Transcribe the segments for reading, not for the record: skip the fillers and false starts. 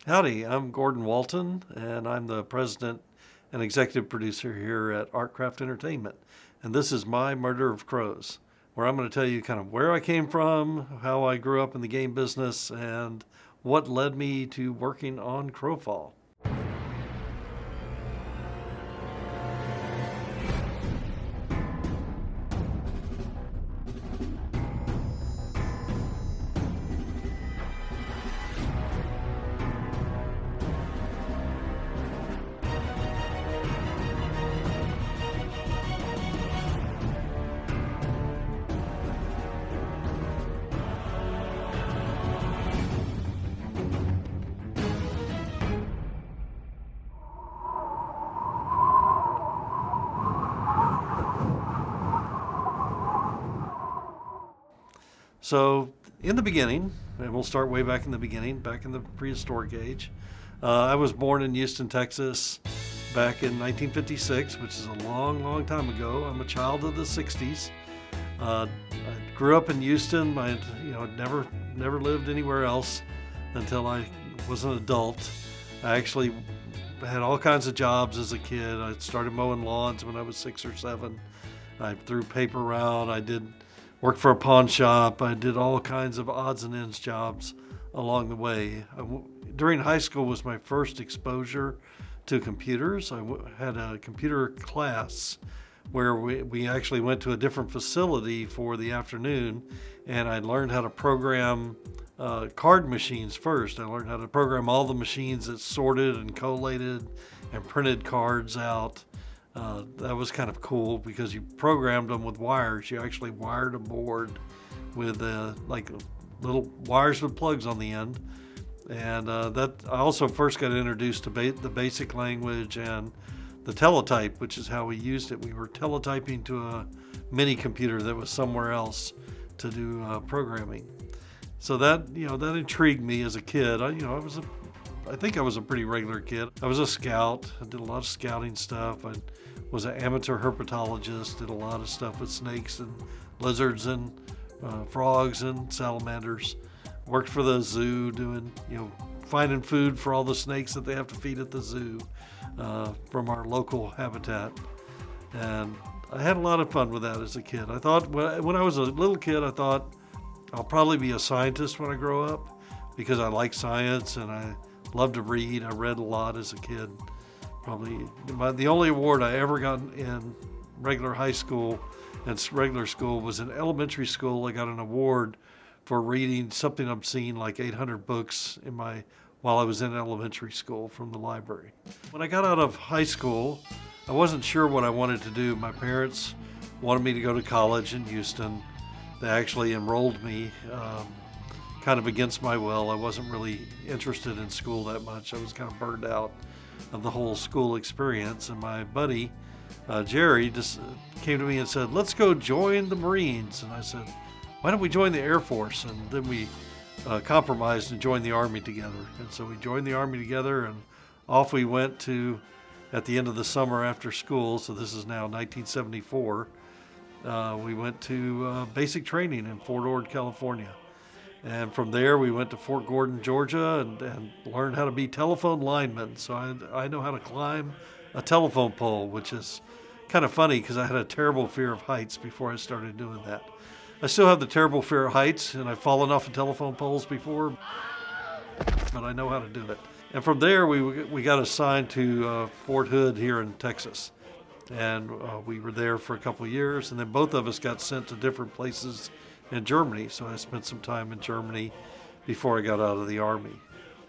Howdy, I'm Gordon Walton, and I'm the president and executive producer here at ArtCraft Entertainment. And this is my Murder of Crows, where I'm going to tell you kind of where I came from, how I grew up in the game business, and what led me to working on Crowfall. So, in the beginning, and we'll start way back in the beginning, back in the prehistoric age, I was born in Houston, Texas, back in 1956, which is a long, long time ago. I'm a child of the 60s. I grew up in Houston. I, never lived anywhere else until I was an adult. I actually had all kinds of jobs as a kid. I started mowing lawns when I was 6 or 7. I threw paper around. Worked for a pawn shop. I did all kinds of odds and ends jobs along the way. During high school was my first exposure to computers. Had a computer class where we actually went to a different facility for the afternoon, and I learned how to program card machines first. I learned how to program all the machines that sorted and collated and printed cards out. That was kind of cool because you programmed them with wires. You actually wired a board with like little wires with plugs on the end. And that I also first got introduced to the basic language and the teletype, which is how we used it. We were teletyping to a mini computer that was somewhere else to do programming. So that intrigued me as a kid. I think I was a pretty regular kid. I was a scout. I did a lot of scouting stuff. I was an amateur herpetologist, did a lot of stuff with snakes and lizards and frogs and salamanders. Worked for the zoo doing, finding food for all the snakes that they have to feed at the zoo from our local habitat. And I had a lot of fun with that as a kid. I thought, when I was a little kid, I thought I'll probably be a scientist when I grow up because I like science and I love to read. I read a lot as a kid. Probably the only award I ever got in regular high school and regular school was in elementary school. I got an award for reading something obscene like 800 books while I was in elementary school from the library. When I got out of high school, I wasn't sure what I wanted to do. My parents wanted me to go to college in Houston. They actually enrolled me kind of against my will. I wasn't really interested in school that much. I was kind of burned out of the whole school experience. And my buddy, Jerry, just came to me and said, let's go join the Marines. And I said, why don't we join the Air Force? And then we compromised and joined the Army together. And so we joined the Army together and off we went at the end of the summer after school. So this is now 1974. We went to basic training in Fort Ord, California. And from there, we went to Fort Gordon, Georgia, and learned how to be telephone linemen. So I know how to climb a telephone pole, which is kind of funny because I had a terrible fear of heights before I started doing that. I still have the terrible fear of heights, and I've fallen off of telephone poles before, but I know how to do it. And from there, we got assigned to Fort Hood here in Texas. And we were there for a couple of years, and then both of us got sent to different places in Germany. So I spent some time in Germany before I got out of the Army.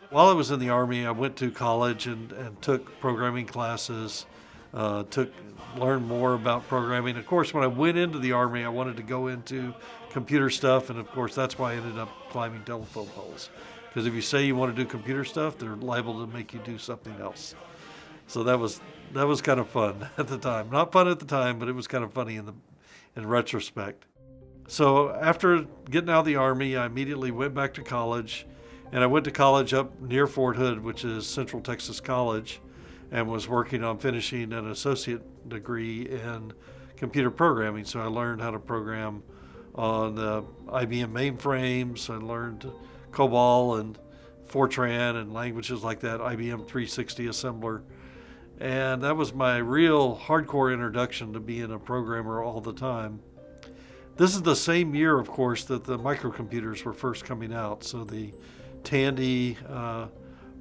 While I was in the Army, I went to college and took programming classes, learned more about programming. Of course, when I went into the Army, I wanted to go into computer stuff, and of course, that's why I ended up climbing telephone poles. Because if you say you want to do computer stuff, they're liable to make you do something else. So that was kind of fun at the time. Not fun at the time, but it was kind of funny in retrospect. So after getting out of the Army, I immediately went back to college, and I went to college up near Fort Hood, which is Central Texas College, and was working on finishing an associate degree in computer programming. So I learned how to program on the IBM mainframes. I learned COBOL and Fortran and languages like that, IBM 360 assembler. And that was my real hardcore introduction to being a programmer all the time. This is the same year, of course, that the microcomputers were first coming out. So the Tandy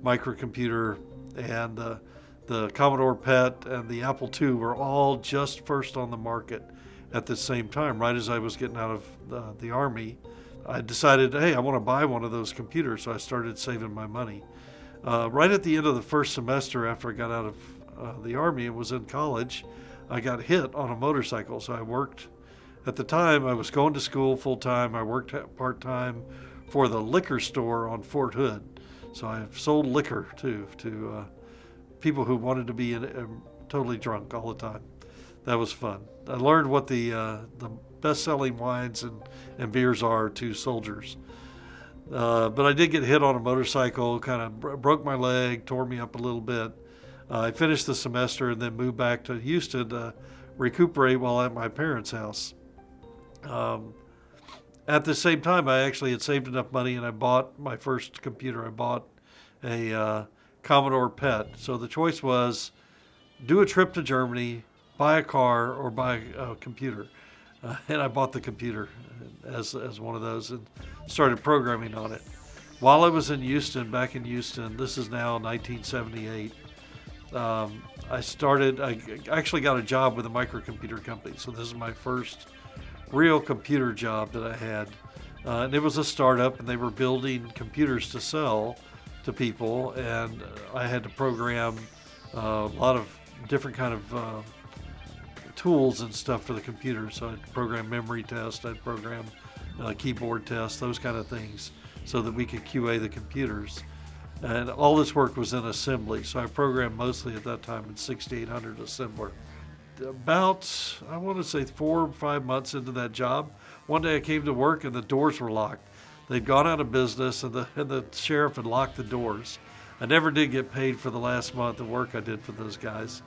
microcomputer and the Commodore PET and the Apple II were all just first on the market at the same time. Right as I was getting out of the Army, I decided, hey, I want to buy one of those computers. So I started saving my money. Right at the end of the first semester after I got out of the Army and was in college, I got hit on a motorcycle. So I worked, at the time I was going to school full time. I worked part-time for the liquor store on Fort Hood. So I sold liquor too to people who wanted to be totally drunk all the time. That was fun. I learned what the best-selling wines and beers are to soldiers. But I did get hit on a motorcycle, kind of broke my leg, tore me up a little bit. I finished the semester and then moved back to Houston to recuperate while at my parents' house. At the same time, I actually had saved enough money and I bought my first computer. I bought a Commodore PET. So the choice was do a trip to Germany, buy a car, or buy a computer. And I bought the computer as one of those and started programming on it. While I was in Houston, back in Houston, this is now 1978, I actually got a job with a microcomputer company. So this is my first real computer job that I had. And it was a startup, and they were building computers to sell to people, and I had to program a lot of different kind of tools and stuff for the computer. So I'd program memory tests, I'd program keyboard tests, those kind of things, so that we could QA the computers. And all this work was in assembly, so I programmed mostly at that time in 6800 assembler. About, I want to say 4 or 5 months into that job, one day I came to work and the doors were locked. They'd gone out of business and the sheriff had locked the doors. I never did get paid for the last month of work I did for those guys.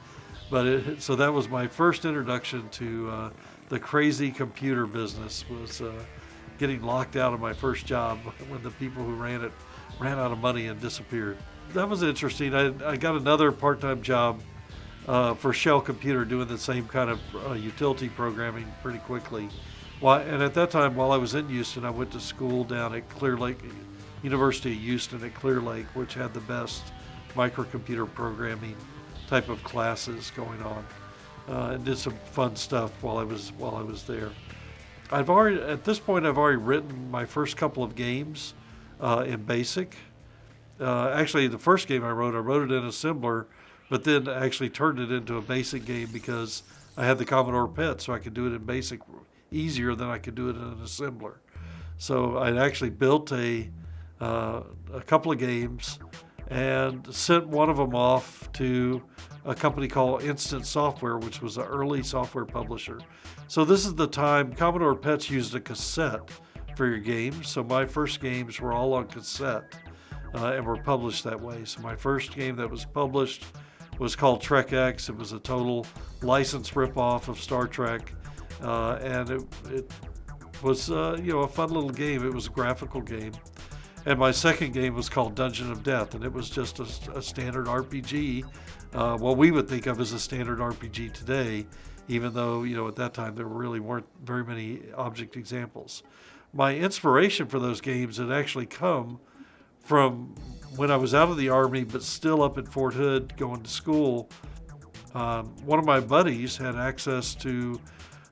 But so that was my first introduction to the crazy computer business, was getting locked out of my first job when the people who ran it ran out of money and disappeared. That was interesting. I got another part-time job for Shell Computer doing the same kind of utility programming pretty quickly. And at that time, while I was in Houston, I went to school down at Clear Lake, University of Houston at Clear Lake, which had the best microcomputer programming type of classes going on, and did some fun stuff while I was there. At this point, I've already written my first couple of games in BASIC. Actually, the first game I wrote it in assembler, but then actually turned it into a BASIC game because I had the Commodore PET, so I could do it in BASIC easier than I could do it in an assembler. So I'd actually built a couple of games and sent one of them off to a company called Instant Software, which was an early software publisher. So this is the time Commodore PETs used a cassette for your games. So my first games were all on cassette and were published that way. So my first game that was published was called Trek X. It was a total license ripoff of Star Trek, and it was a fun little game. It was a graphical game. And my second game was called Dungeon of Death, and it was just a standard RPG, what we would think of as a standard RPG today, even though, at that time there really weren't very many object examples. My inspiration for those games had actually come from when I was out of the Army, but still up at Fort Hood going to school. One of my buddies had access to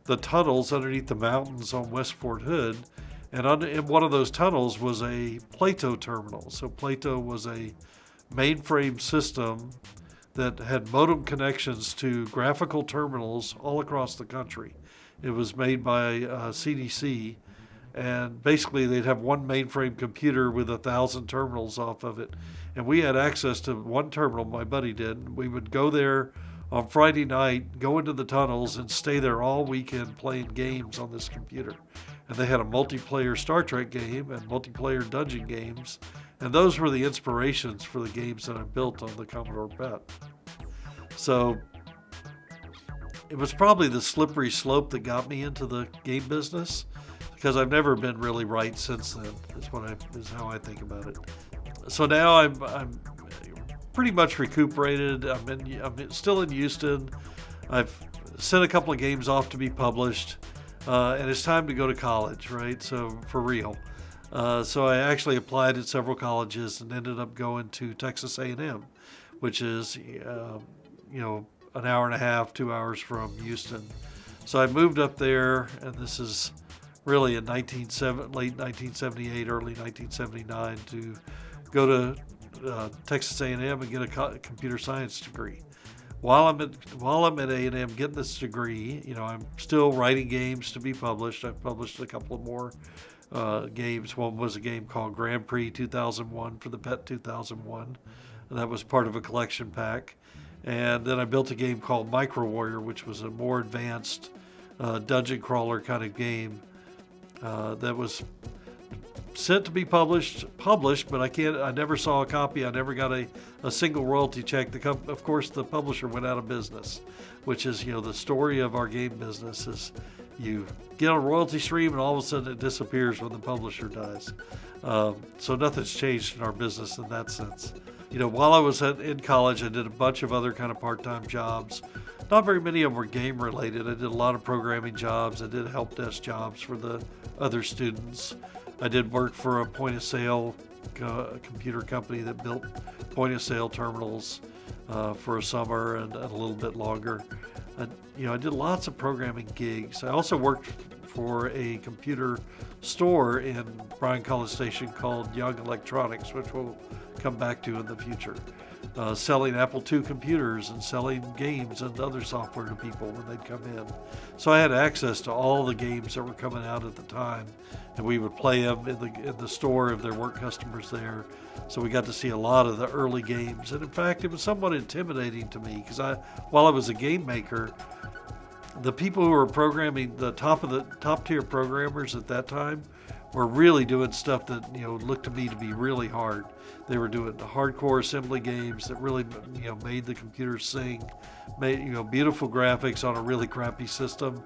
the tunnels underneath the mountains on West Fort Hood, and in one of those tunnels was a Plato terminal. So Plato was a mainframe system that had modem connections to graphical terminals all across the country. It was made by CDC, and basically they'd have one mainframe computer with 1,000 terminals off of it. And we had access to one terminal, my buddy did. We would go there on Friday night, go into the tunnels, and stay there all weekend playing games on this computer. And they had a multiplayer Star Trek game and multiplayer dungeon games. And those were the inspirations for the games that I built on the Commodore PET. So it was probably the slippery slope that got me into the game business, because I've never been really right since then. Is how I think about it. So now I'm pretty much recuperated. I'm still in Houston. I've sent a couple of games off to be published, and it's time to go to college, right? So for real. So I actually applied at several colleges and ended up going to Texas A&M, which is an hour and a half, 2 hours from Houston. So I moved up there, and this is really in late 1978, early 1979, to go to Texas A&M and get a computer science degree. While I'm at A&M getting this degree, I'm still writing games to be published. I've published a couple of more games. One was a game called Grand Prix 2001 for the PET 2001, and that was part of a collection pack. And then I built a game called Micro Warrior, which was a more advanced dungeon crawler kind of game that was sent to be published, but I never saw a copy. I never got a single royalty check. Of course, the publisher went out of business, which is, the story of our game business is you get a royalty stream and all of a sudden it disappears when the publisher dies. So nothing's changed in our business in that sense. While I was in college, I did a bunch of other kind of part-time jobs. Not very many of them were game related. I did a lot of programming jobs. I did help desk jobs for the other students. I did work for a point-of-sale computer company that built point-of-sale terminals for a summer and a little bit longer. I did lots of programming gigs. I also worked for a computer store in Bryan College Station called Young Electronics, which we'll come back to in the future, selling Apple II computers and selling games and other software to people when they'd come in. So I had access to all the games that were coming out at the time, and we would play them in the store if there weren't customers there. So we got to see a lot of the early games, and in fact, it was somewhat intimidating to me because while I was a game maker, the people who were programming, the top tier programmers at that time, were really doing stuff that looked to me to be really hard. They were doing hardcore assembly games that really made the computers sing, made beautiful graphics on a really crappy system,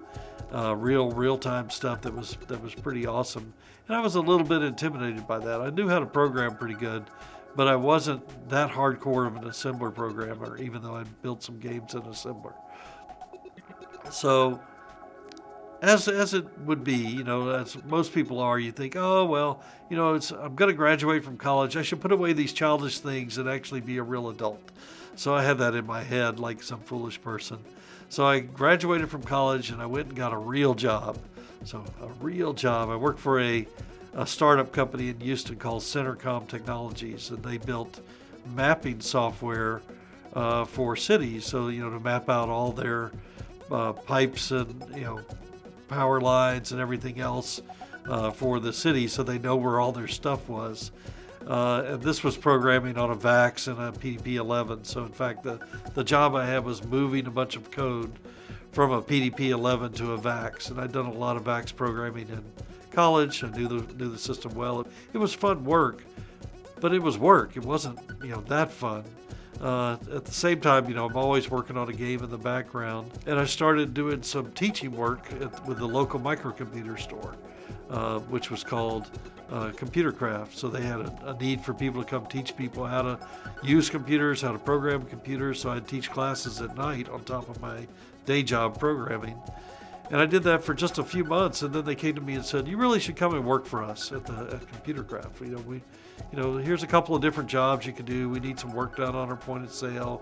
real time stuff that was pretty awesome. And I was a little bit intimidated by that. I knew how to program pretty good, but I wasn't that hardcore of an assembler programmer, even though I'd built some games in assembler. So, as it would be, as most people are, you think, oh, well, I'm going to graduate from college. I should put away these childish things and actually be a real adult. So I had that in my head like some foolish person. So I graduated from college and I went and got a real job. So a real job. I worked for a startup company in Houston called Centercom Technologies, and they built mapping software for cities. So, to map out all their pipes and, power lines and everything else for the city so they know where all their stuff was. And this was programming on a VAX and a PDP-11. So in fact, the job I had was moving a bunch of code from a PDP-11 to a VAX. And I'd done a lot of VAX programming in college. I knew the system well. It was fun work, but it was work. It wasn't, that fun. At the same time, I'm always working on a game in the background, and I started doing some teaching work with the local microcomputer store, which was called ComputerCraft. So they had a need for people to come teach people how to use computers, how to program computers. So I'd teach classes at night on top of my day job programming. And I did that for just a few months, and then they came to me and said, "You really should come and work for us at ComputerCraft. Here's a couple of different jobs you could do. We need some work done on our point of sale,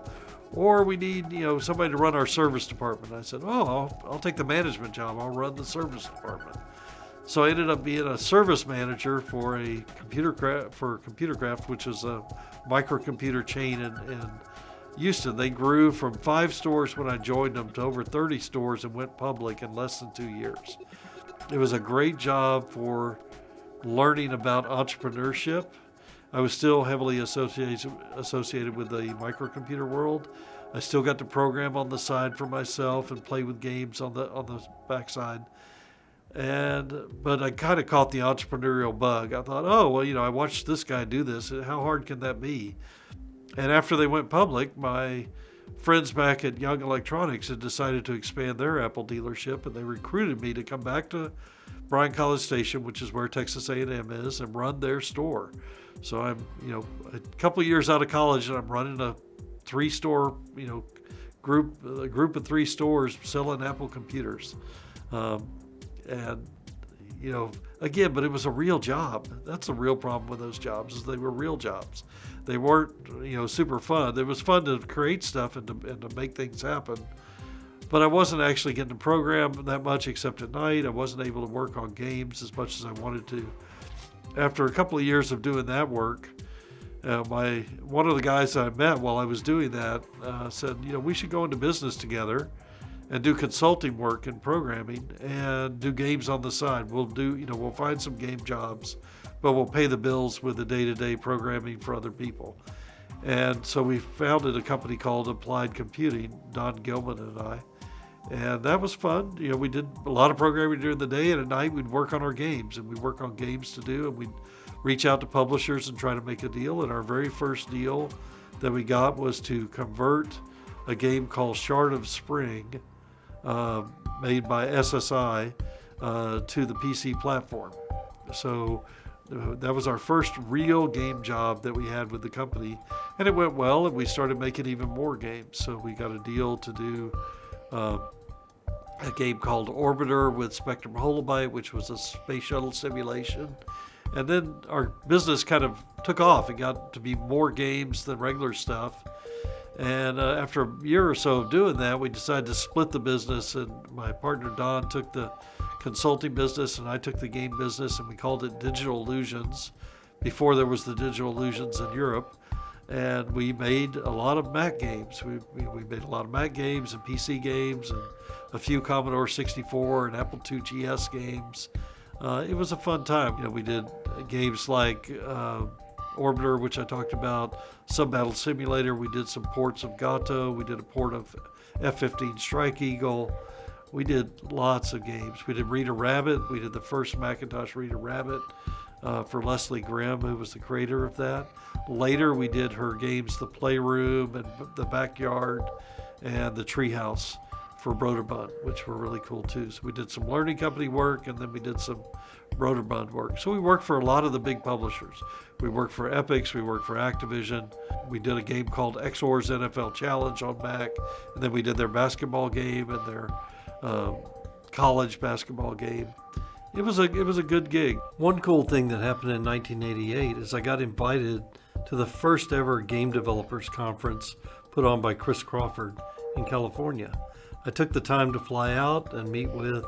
or we need somebody to run our service department." I said, "Oh, I'll take the management job. I'll run the service department." So I ended up being a service manager for ComputerCraft, which is a microcomputer chain in Houston. They grew from 5 stores when I joined them to over 30 stores and went public in less than 2 years. It was a great job for learning about entrepreneurship. I was still heavily associated with the microcomputer world. I still got to program on the side for myself and play with games on the backside. But I kind of caught the entrepreneurial bug. I thought, oh, well, I watched this guy do this. How hard can that be? And after they went public, my friends back at Young Electronics had decided to expand their Apple dealership, and they recruited me to come back to Bryan College Station, which is where Texas A&M is, and run their store. So I'm, a couple of years out of college, and I'm running a 3-store, a group of 3 stores selling Apple computers. And again, but it was a real job. That's the real problem with those jobs, is they were real jobs. They weren't, super fun. It was fun to create stuff and to make things happen. But I wasn't actually getting to program that much except at night. I wasn't able to work on games as much as I wanted to. After a couple of years of doing that work, one of the guys that I met while I was doing that said, we should go into business together and do consulting work and programming and do games on the side. We'll find some game jobs, but we'll pay the bills with the day-to-day programming for other people. And so we founded a company called Applied Computing, Don Gilman and I. And that was fun. We did a lot of programming during the day, and at night we'd work on our games, and we'd work on games to do, and we'd reach out to publishers and try to make a deal. And our very first deal that we got was to convert a game called Shard of Spring, made by SSI, to the PC platform. So that was our first real game job that we had with the company, and it went well, and we started making even more games. So we got a deal to do a game called Orbiter with Spectrum Holobyte, which was a space shuttle simulation. And then our business kind of took off. It got to be more games than regular stuff. And after a year or so of doing that, we decided to split the business, and my partner Don took the consulting business and I took the game business, and we called it Digital Illusions before there was the Digital Illusions in Europe. And we made a lot of Mac games. We made a lot of Mac games and PC games and a few Commodore 64 and Apple II GS games. It was a fun time. We did games like Orbiter, which I talked about, Sub-Battle Simulator. We did some ports of Gato. We did a port of F-15 Strike Eagle. We did lots of games. We did Rita Rabbit. We did the first Macintosh Rita Rabbit for Leslie Grimm, who was the creator of that. Later, we did her games, The Playroom and The Backyard and The Treehouse for Broderbund, which were really cool too. So we did some learning company work, and then we did some Broderbund work. So we worked for a lot of the big publishers. We worked for Epix, we worked for Activision. We did a game called XOR's NFL Challenge on Mac, and then we did their basketball game and their college basketball game. It was a good gig. One cool thing that happened in 1988 is I got invited to the first ever Game Developers Conference put on by Chris Crawford in California. I took the time to fly out and meet with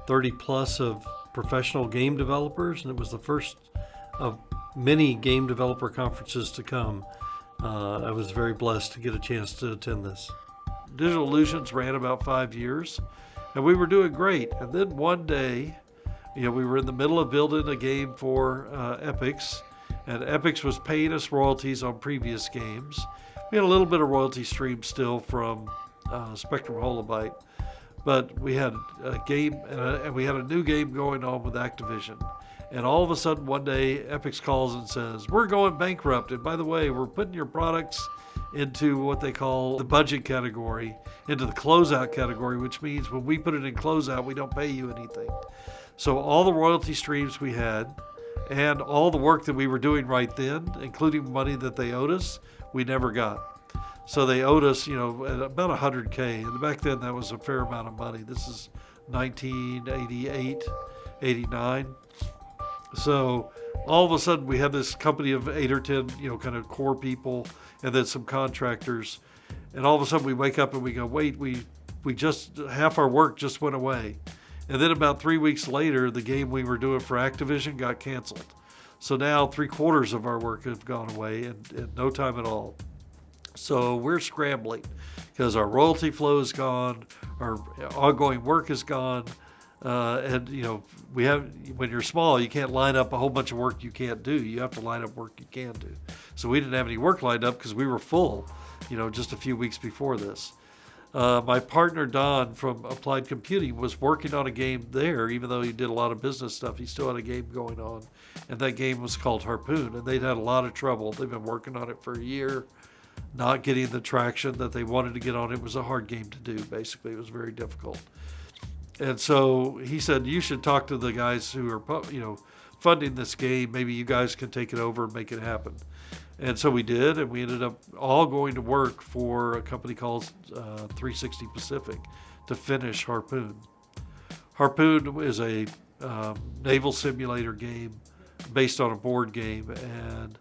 30 plus of professional game developers, and it was the first of many game developer conferences to come. I was very blessed to get a chance to attend this. Digital Illusions ran about 5 years, and we were doing great. And then one day, we were in the middle of building a game for Epix, and Epix was paying us royalties on previous games. We had a little bit of royalty stream still from Spectrum Holobyte, but we had a game and we had a new game going on with Activision. And all of a sudden one day Epix calls and says, we're going bankrupt, and by the way, we're putting your products into what they call the budget category, into the closeout category, which means when we put it in closeout, we don't pay you anything. So all the royalty streams we had and all the work that we were doing right then, including money that they owed us, we never got. So they owed us, at about $100K. And back then that was a fair amount of money. This is 1988, 89. So all of a sudden we had this company of 8 or 10, kind of core people, and then some contractors. And all of a sudden we wake up and we go, wait, we just, half our work just went away. And then about 3 weeks later, the game we were doing for Activision got canceled. So now 3/4 of our work have gone away in no time at all. So we're scrambling because our royalty flow is gone, our ongoing work is gone, and we have, when you're small, you can't line up a whole bunch of work you can't do. You have to line up work you can do. So we didn't have any work lined up because we were full, just a few weeks before this. My partner Don from Applied Computing was working on a game there, even though he did a lot of business stuff. He still had a game going on, and that game was called Harpoon, and they'd had a lot of trouble. They've been working on it for a year. not getting the traction that they wanted to get on. It was a hard game to do, basically. It was very difficult. And so he said, you should talk to the guys who are, funding this game. Maybe you guys can take it over and make it happen. And so we did, and we ended up all going to work for a company called 360 Pacific to finish Harpoon. Harpoon is a naval simulator game based on a board game, and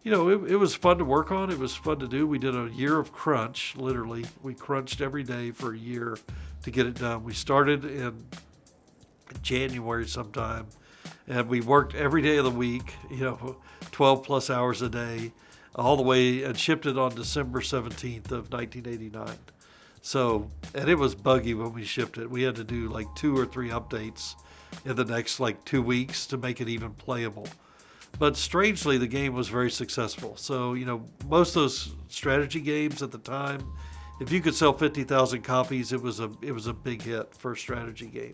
it was fun to work on. It was fun to do. We did a year of crunch, literally. We crunched every day for a year to get it done. We started in January sometime, and we worked every day of the week, 12 plus hours a day, all the way, and shipped it on December 17th of 1989. So, and it was buggy when we shipped it. We had to do like 2 or 3 updates in the next 2 weeks to make it even playable. But strangely, the game was very successful. So, most of those strategy games at the time, if you could sell 50,000 copies, it was a big hit for a strategy game.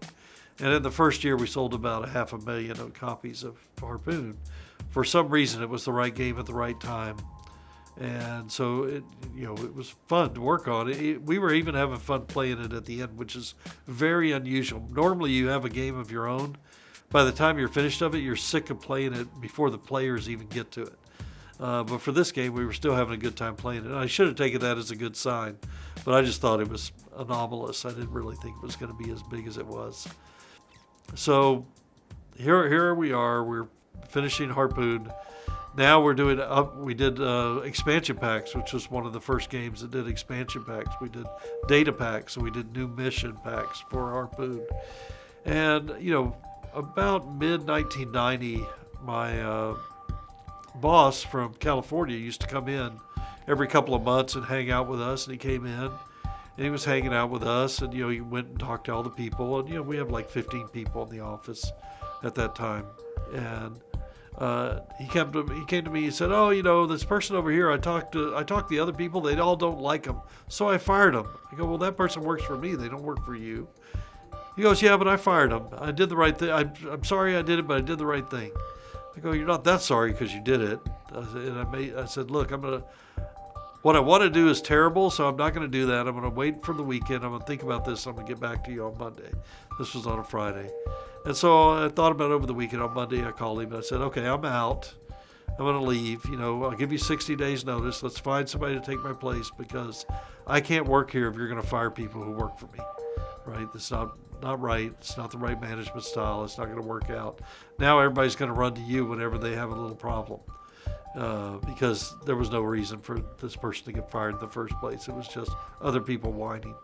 And in the first year, we sold about 500,000 copies of Harpoon. For some reason, it was the right game at the right time. And so it was fun to work on. We were even having fun playing it at the end, which is very unusual. Normally, you have a game of your own. By the time you're finished of it, you're sick of playing it before the players even get to it. But for this game, we were still having a good time playing it. And I should have taken that as a good sign, but I just thought it was anomalous. I didn't really think it was going to be as big as it was. So here we are. We're finishing Harpoon. Now we're doing we did expansion packs, which was one of the first games that did expansion packs. We did data packs, and we did new mission packs for Harpoon. And about mid-1990, my boss from California used to come in every couple of months and hang out with us. And he came in, and he was hanging out with us, and he went and talked to all the people. And we have like 15 people in the office at that time. And he came to me. He said, "Oh, this person over here. I talked to the other people. They all don't like him, so I fired him." I go, "Well, that person works for me. They don't work for you." He goes, "Yeah, but I fired him. I did the right thing. I'm sorry I did it, but I did the right thing." I go, "You're not that sorry because you did it." I said, "Look, what I want to do is terrible, so I'm not going to do that. I'm going to wait for the weekend. I'm going to think about this. I'm going to get back to you on Monday." This was on a Friday. And so I thought about it over the weekend. On Monday, I called him and I said, "Okay, I'm out. I'm going to leave. I'll give you 60 days notice. Let's find somebody to take my place because I can't work here if you're going to fire people who work for me. Right? That's not right. It's not the right management style. It's not going to work out. Now everybody's going to run to you whenever they have a little problem because there was no reason for this person to get fired in the first place. It was just other people whining."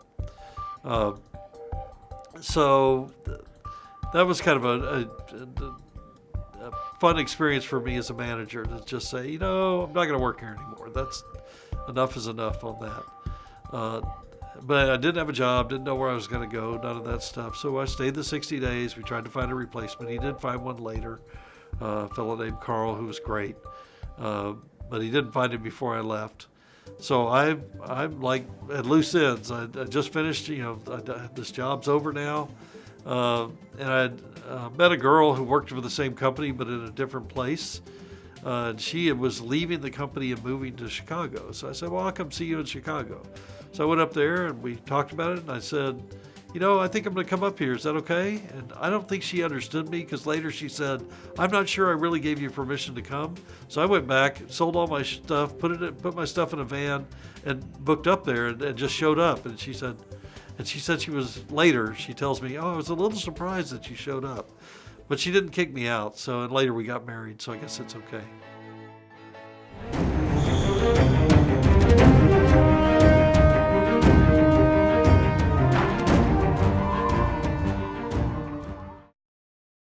So that was kind of a fun experience for me as a manager to just say, I'm not going to work here anymore. That's enough is enough on that. But I didn't have a job, didn't know where I was going to go, none of that stuff. So I stayed the 60 days. We tried to find a replacement. He did find one later, a fellow named Carl, who was great. But he didn't find him before I left. So I'm like at loose ends. I just finished, this job's over now. And I'd met a girl who worked for the same company, but in a different place. And she was leaving the company and moving to Chicago. So I said, "Well, I'll come see you in Chicago." So I went up there and we talked about it. And I said, "I think I'm going to come up here. Is that okay?" And I don't think she understood me because later she said, "I'm not sure I really gave you permission to come." So I went back, sold all my stuff, put my stuff in a van, and booked up there and just showed up. And she said she was later. She tells me, "Oh, I was a little surprised that you showed up," but she didn't kick me out. And later we got married. So I guess it's okay.